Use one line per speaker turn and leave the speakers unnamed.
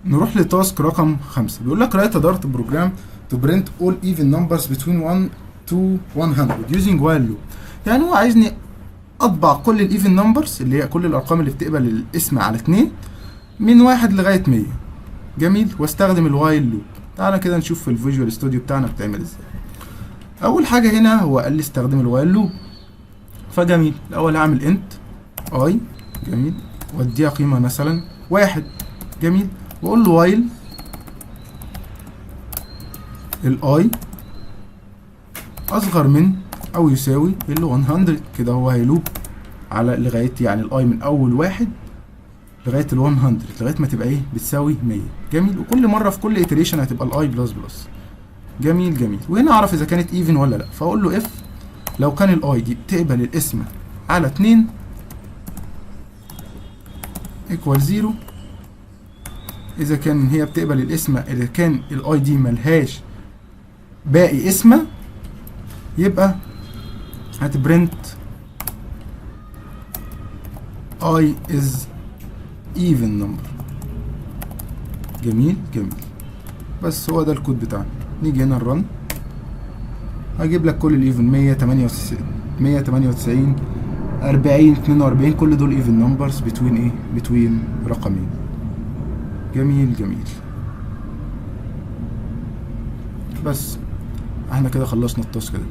نروح لتاسك رقم 5. بيقول لك write a Dart program to print all even numbers between 1 to 100 using while loop. يعني هو عايزني اطبع كل الايفن نمبرز اللي هي كل الارقام اللي بتقبل الاسم على 2 من 1 لغايه 100. جميل. واستخدم الوايل لوب. تعالى كده نشوف في الفيجوال ستوديو بتاعنا بتعمل ازاي. اول حاجه هنا هو قال لي استخدم الوايل لوب، فجميل. الاول هعمل انت اي، جميل، واديها قيمه مثلا 1. جميل. واقول له وايل الاي اصغر من او يساوي ال 100. كده هو هيلوب على لغايه يعني الاي من اول 1 لغايه ال 100 لغايه ما تبقى ايه بتساوي 100. جميل. وكل مره في كل iteration هتبقى الاي بلس بلس. جميل جميل. وهنا اعرف اذا كانت ايفن ولا لا، فاقول له اف لو كان الاي دي بتقبل الاسم على 2 ايكوال 0. اذا كان هي بتقبل الاسم، اذا كان الاي دي ملهاش باقي اسمه، يبقى هتبرنت I is even number. جميل جميل. بس هو ده الكود بتاعنا. نيجي هنا نرن، هجيب لك كل الايفن 198 40 42 كل دول ايفن نمبرز بتوين ايه بتوين رقمين. جميل جميل. بس احنا كده خلصنا التاسك ده.